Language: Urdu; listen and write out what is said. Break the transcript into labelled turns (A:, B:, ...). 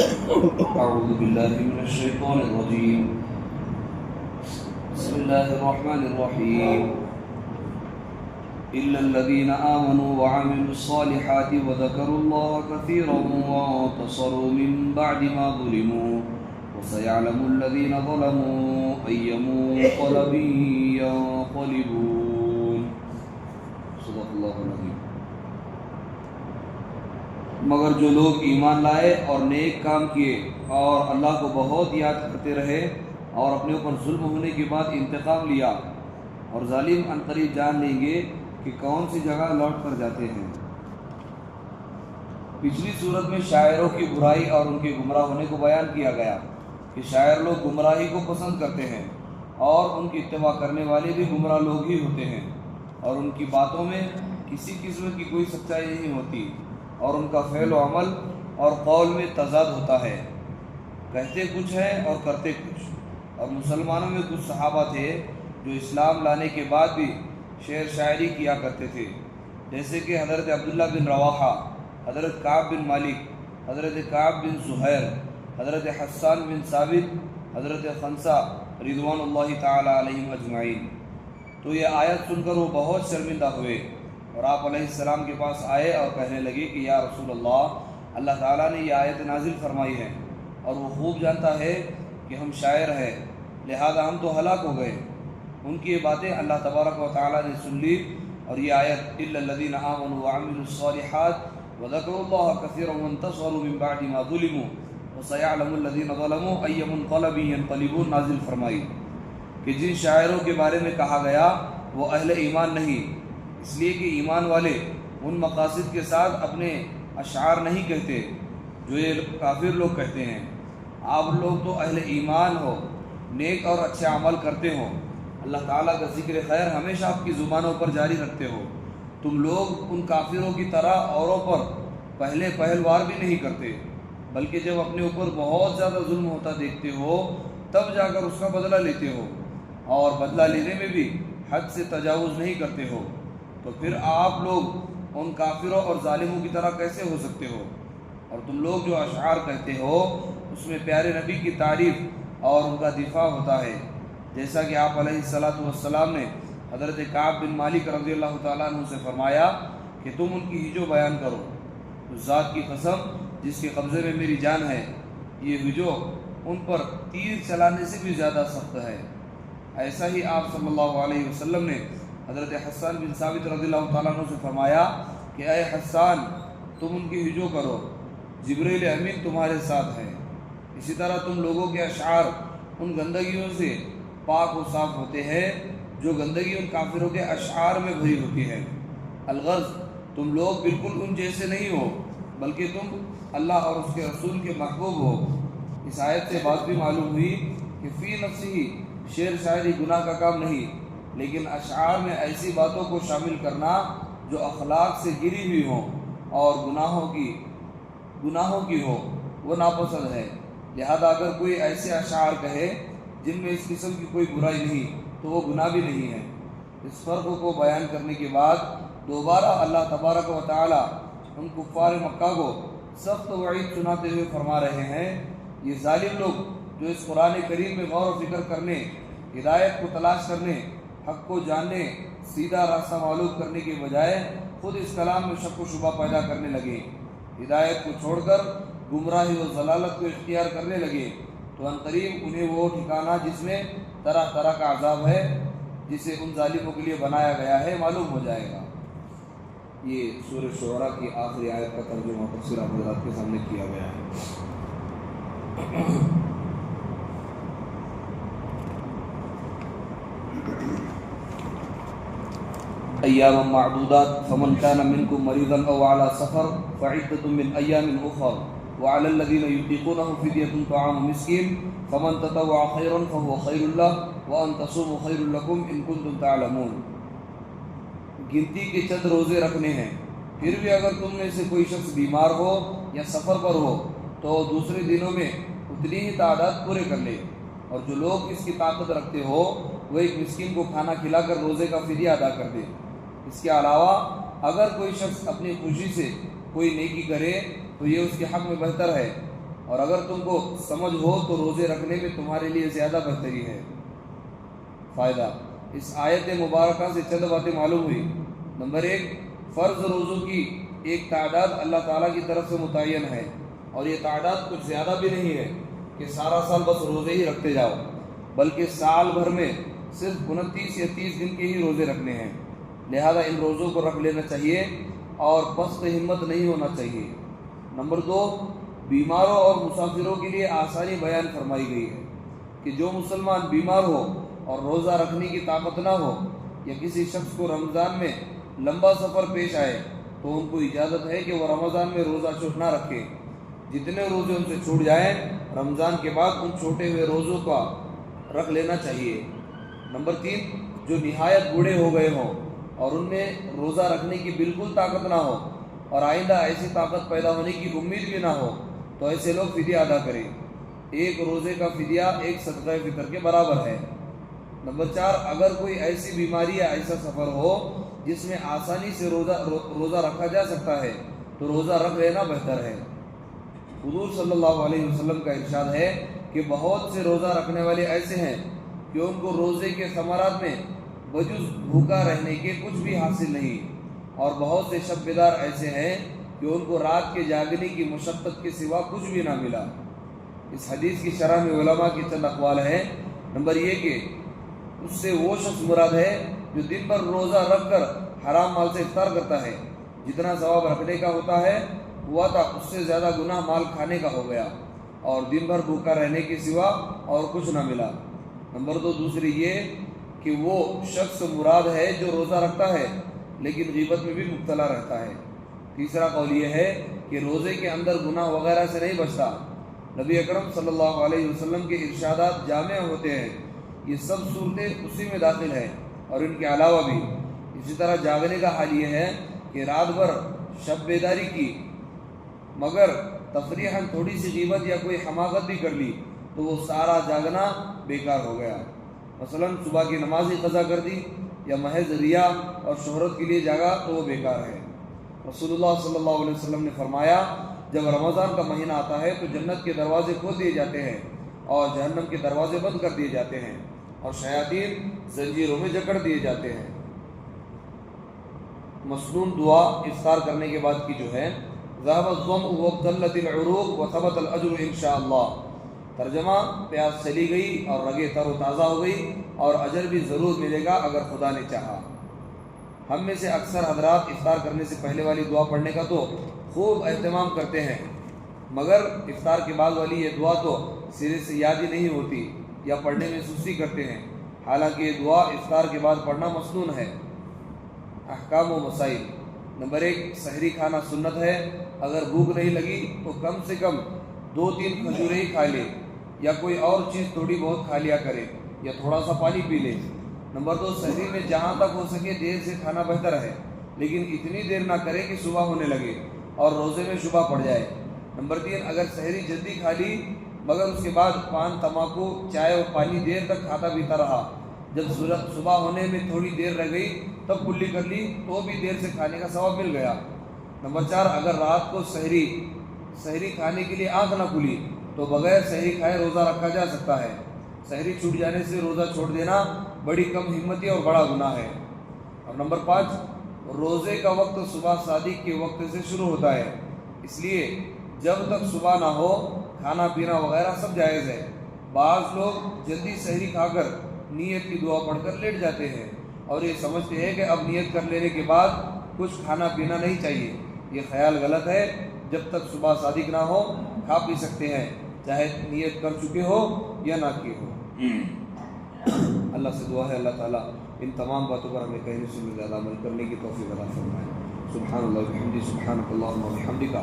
A: أعوذ بالله من الشيطان الرجيم. بسم الله الرحمن الرحيم. إلا الذين آمنوا وعملوا الصالحات وذكروا الله كثيرا وانتصروا من بعد ما ظلموا وسيعلم الذين ظلموا أي منقلب ينقلبون. صدق الله العظيم. مگر جو لوگ ایمان لائے اور نیک کام کیے اور اللہ کو بہت یاد کرتے رہے اور اپنے اوپر ظلم ہونے کے بعد انتقام لیا، اور ظالم عنقریب جان لیں گے کہ کون سی جگہ لوٹ کر جاتے ہیں۔ پچھلی صورت میں شاعروں کی برائی اور ان کے گمراہ ہونے کو بیان کیا گیا کہ شاعر لوگ گمراہی کو پسند کرتے ہیں اور ان کی اتباع کرنے والے بھی گمراہ لوگ ہی ہوتے ہیں، اور ان کی باتوں میں کسی قسم کی کوئی سچائی نہیں ہوتی، اور ان کا فعل و عمل اور قول میں تضاد ہوتا ہے، کہتے کچھ ہیں اور کرتے کچھ۔ اور مسلمانوں میں کچھ صحابہ تھے جو اسلام لانے کے بعد بھی شعر شاعری کیا کرتے تھے، جیسے کہ حضرت عبداللہ بن رواحہ، حضرت کعب بن مالک، حضرت کعب بن زہیر، حضرت حسان بن ثابت، حضرت خنسہ رضوان اللہ تعالی علیہم اجمعین۔ تو یہ آیت سن کر وہ بہت شرمندہ ہوئے اور آپ علیہ السلام کے پاس آئے اور کہنے لگے کہ یا رسول اللہ تعالیٰ نے یہ آیت نازل فرمائی ہے اور وہ خوب جانتا ہے کہ ہم شاعر ہیں، لہذا ہم تو ہلاک ہو گئے۔ ان کی یہ باتیں اللہ تبارک و تعالیٰ نے سن لی اور یہ آیت الا الذین آمنوا وعملوا الصالحات وذکروا اللہ کثیرا وانتصروا من بعد ما ظلموا وسیعلم الذین ظلموا ای منقلب ینقلبون نازل فرمائی کہ جن شاعروں کے بارے میں کہا گیا وہ اہل ایمان نہیں، اس لیے کہ ایمان والے ان مقاصد کے ساتھ اپنے اشعار نہیں کہتے جو یہ کافر لوگ کہتے ہیں۔ آپ لوگ تو اہل ایمان ہو، نیک اور اچھے عمل کرتے ہو، اللہ تعالیٰ کا ذکر خیر ہمیشہ آپ کی زبانوں پر جاری رکھتے ہو۔ تم لوگ ان کافروں کی طرح اوروں پر پہلوار بھی نہیں کرتے، بلکہ جب اپنے اوپر بہت زیادہ ظلم ہوتا دیکھتے ہو تب جا کر اس کا بدلہ لیتے ہو، اور بدلہ لینے میں بھی حد سے تجاوز نہیں کرتے ہو۔ تو پھر آپ لوگ ان کافروں اور ظالموں کی طرح کیسے ہو سکتے ہو؟ اور تم لوگ جو اشعار کہتے ہو اس میں پیارے نبی کی تعریف اور ان کا دفاع ہوتا ہے، جیسا کہ آپ علیہ السلام نے حضرت کعب بن مالک رضی اللہ تعالیٰ عنہ سے فرمایا کہ تم ان کی ہجو بیان کرو، اس ذات کی قسم جس کے قبضے میں میری جان ہے، یہ ہجو ان پر تیر چلانے سے بھی زیادہ سخت ہے۔ ایسا ہی آپ صلی اللہ علیہ وسلم نے حضرت حسان بن ثابت رضی اللہ تعالیٰ عنہ سے فرمایا کہ اے حسان تم ان کی ہجو کرو، جبریل امین تمہارے ساتھ ہے۔ اسی طرح تم لوگوں کے اشعار ان گندگیوں سے پاک و صاف ہوتے ہیں جو گندگی ان کافروں کے اشعار میں بھری ہوتی ہے۔ الغرض تم لوگ بالکل ان جیسے نہیں ہو، بلکہ تم اللہ اور اس کے رسول کے محبوب ہو۔ اس آیت سے بات بھی معلوم ہوئی کہ فی نفسی شعر شاعری گناہ کا کام نہیں، لیکن اشعار میں ایسی باتوں کو شامل کرنا جو اخلاق سے گری ہوئی ہوں اور گناہوں کی ہو وہ ناپسند ہے۔ لہذا اگر کوئی ایسے اشعار کہے جن میں اس قسم کی کوئی برائی نہیں تو وہ گناہ بھی نہیں ہے۔ اس فرق کو بیان کرنے کے بعد دوبارہ اللہ تبارک و تعالی ان کفار مکہ کو سخت وعید سناتے ہوئے فرما رہے ہیں، یہ ظالم لوگ جو اس قرآن کریم میں غور و فکر کرنے، ہدایت کو تلاش کرنے، حق کو جاننے، سیدھا راستہ معلوم کرنے کے بجائے خود اس کلام میں شک و شبہ پیدا کرنے لگے، ہدایت کو چھوڑ کر گمراہی و ضلالت کو اختیار کرنے لگے، تو عنقریب انہیں وہ ٹھکانہ جس میں طرح طرح کا عذاب ہے جسے ان ظالموں کے لیے بنایا گیا ہے معلوم ہو جائے گا۔ یہ سورہ شعراء کی آخری آیت کا ترجمہ تفسیر حضرات کے سامنے کیا گیا ہے۔ ایام معدودات فمن كان منكم مريضا او على سفر فعدة من ايام اخر وعلى الذين يطيقونه فدية طعام مسكين فمن تطوع خيرا فهو خير له وان تصوموا خير لكم ان كنتم تعلمون۔ گنتی کے چند روزے رکھنے ہیں، پھر بھی اگر تم میں سے کوئی شخص بیمار ہو یا سفر پر ہو تو دوسرے دنوں میں اتنی ہی تعداد پورے کر لے، اور جو لوگ اس کی طاقت رکھتے ہو وہ ایک مسکین کو کھانا کھلا کر روزے کا فدیہ ادا کر دے۔ اس کے علاوہ اگر کوئی شخص اپنی خوشی سے کوئی نیکی کرے تو یہ اس کے حق میں بہتر ہے، اور اگر تم کو سمجھ ہو تو روزے رکھنے میں تمہارے لیے زیادہ بہتری ہے۔ فائدہ، اس آیت مبارکہ سے چند باتیں معلوم ہوئی۔ نمبر 1، فرض روزوں کی ایک تعداد اللہ تعالیٰ کی طرف سے متعین ہے، اور یہ تعداد کچھ زیادہ بھی نہیں ہے کہ سارا سال بس روزے ہی رکھتے جاؤ، بلکہ سال بھر میں صرف 29 یا 30 دن کے ہی روزے رکھنے ہیں، لہذا ان روزوں کو رکھ لینا چاہیے اور پست ہمت نہیں ہونا چاہیے۔ نمبر 2، بیماروں اور مسافروں کے لیے آسانی بیان فرمائی گئی ہے کہ جو مسلمان بیمار ہو اور روزہ رکھنے کی طاقت نہ ہو، یا کسی شخص کو رمضان میں لمبا سفر پیش آئے تو ان کو اجازت ہے کہ وہ رمضان میں روزہ نہ رکھے، جتنے روزے ان سے چھوٹ جائیں رمضان کے بعد ان چھوٹے ہوئے روزوں کا رکھ لینا چاہیے۔ نمبر 3، جو نہایت بوڑھے ہو گئے ہوں اور ان میں روزہ رکھنے کی بالکل طاقت نہ ہو اور آئندہ ایسی طاقت پیدا ہونے کی امید بھی نہ ہو تو ایسے لوگ فدیہ ادا کریں۔ ایک روزے کا فدیہ ایک صدقہ فطر کے برابر ہے۔ نمبر 4، اگر کوئی ایسی بیماری یا ایسا سفر ہو جس میں آسانی سے روزہ رکھا جا سکتا ہے تو روزہ رکھ لینا بہتر ہے۔ حضور صلی اللہ علیہ وسلم کا ارشاد ہے کہ بہت سے روزہ رکھنے والے ایسے ہیں کہ ان کو روزے کے ثمرات میں بجز بھوکا رہنے کے کچھ بھی حاصل نہیں، اور بہت سے شب بیدار ایسے ہیں کہ ان کو رات کے جاگنے کی مشقت کے سوا کچھ بھی نہ ملا۔ اس حدیث کی شرح میں علماء کی چند اقوال ہیں۔ نمبر 1 کہ اس سے وہ شخص مراد ہے جو دن بھر روزہ رکھ کر حرام مال سے افطار کرتا ہے، جتنا ثواب رکھنے کا ہوا تھا اس سے زیادہ گناہ مال کھانے کا ہو گیا، اور دن بھر بھوکا رہنے کے سوا اور کچھ نہ ملا۔ نمبر 2 دوسری یہ کہ وہ شخص مراد ہے جو روزہ رکھتا ہے لیکن غیبت میں بھی مبتلا رہتا ہے۔ تیسرا قول یہ ہے کہ روزے کے اندر گناہ وغیرہ سے نہیں بچتا۔ نبی اکرم صلی اللہ علیہ وسلم کے ارشادات جامع ہوتے ہیں، یہ سب صورتیں اسی میں داخل ہیں اور ان کے علاوہ بھی۔ اسی طرح جاگنے کا حال یہ ہے کہ رات بھر شب بیداری کی مگر تفریحاً تھوڑی سی غیبت یا کوئی حماقت بھی کر لی تو وہ سارا جاگنا بیکار ہو گیا۔ مثلاً صبح کی نماز ہی قضا کر دی یا محض ریا اور شہرت کے لیے جاگا تو وہ بیکار ہے۔ رسول اللہ صلی اللہ علیہ وسلم نے فرمایا، جب رمضان کا مہینہ آتا ہے تو جنت کے دروازے کھول دیے جاتے ہیں اور جہنم کے دروازے بند کر دیے جاتے ہیں اور شیاطین زنجیروں میں جکڑ دیے جاتے ہیں۔ مسنون دعا افطار کرنے کے بعد کی جو ہے، ذهب الظمأ وابتلت العروق وثبت الاجر انشاءاللہ۔ ترجمہ، پیاس چلی گئی اور رگیں تر و تازہ ہو گئی اور اجر بھی ضرور ملے گا اگر خدا نے چاہا۔ ہم میں سے اکثر حضرات افطار کرنے سے پہلے والی دعا پڑھنے کا تو خوب اہتمام کرتے ہیں، مگر افطار کے بعد والی یہ دعا تو سرے سے یاد ہی نہیں ہوتی یا پڑھنے میں سستی کرتے ہیں، حالانکہ یہ دعا افطار کے بعد پڑھنا مسنون ہے۔ احکام و مسائل۔ نمبر 1، سحری کھانا سنت ہے۔ اگر بھوک نہیں لگی تو کم سے کم 2-3 کھجوریں ہی کھا لے یا کوئی اور چیز تھوڑی بہت کھا لیا کرے یا تھوڑا سا پانی پی لے۔ نمبر 2، سحری میں جہاں تک ہو سکے دیر سے کھانا بہتر ہے، لیکن اتنی دیر نہ کرے کہ صبح ہونے لگے اور روزے میں شبہ پڑ جائے۔ نمبر 3، اگر سحری جلدی کھا لی مگر اس کے بعد پان، تمباکو، چائے اور پانی دیر تک کھاتا پیتا رہا، جب صبح ہونے میں تھوڑی دیر رہ گئی تب کلی کر لی تو بھی دیر سے کھانے کا ثواب مل گیا۔ نمبر 4، اگر رات کو سحری کھانے کے لیے آنکھ نہ کھلی تو بغیر سحری کھائے روزہ رکھا جا سکتا ہے۔ سحری چھوٹ جانے سے روزہ چھوڑ دینا بڑی کم ہمتی اور بڑا گناہ ہے۔ اور نمبر 5، روزے کا وقت صبح صادق کے وقت سے شروع ہوتا ہے، اس لیے جب تک صبح نہ ہو کھانا پینا وغیرہ سب جائز ہے۔ بعض لوگ جلدی سحری کھا کر نیت کی دعا پڑھ کر لیٹ جاتے ہیں اور یہ سمجھتے ہیں کہ اب نیت کر لینے کے بعد کچھ کھانا پینا نہیں چاہیے۔ یہ خیال غلط ہے، جب تک صبح صادق نہ ہو کھا پی سکتے ہیں، چاہے نیت کر چکے ہو یا نہ کی ہو۔ اللہ سے دعا ہے اللہ تعالیٰ ان تمام باتوں پر ہمیں کہنے سے زیادہ عمل کرنے کی توفیق عطا فرمائے۔ سبحان اللہ و بحمدہ، سبحانک اللہم و بحمدک،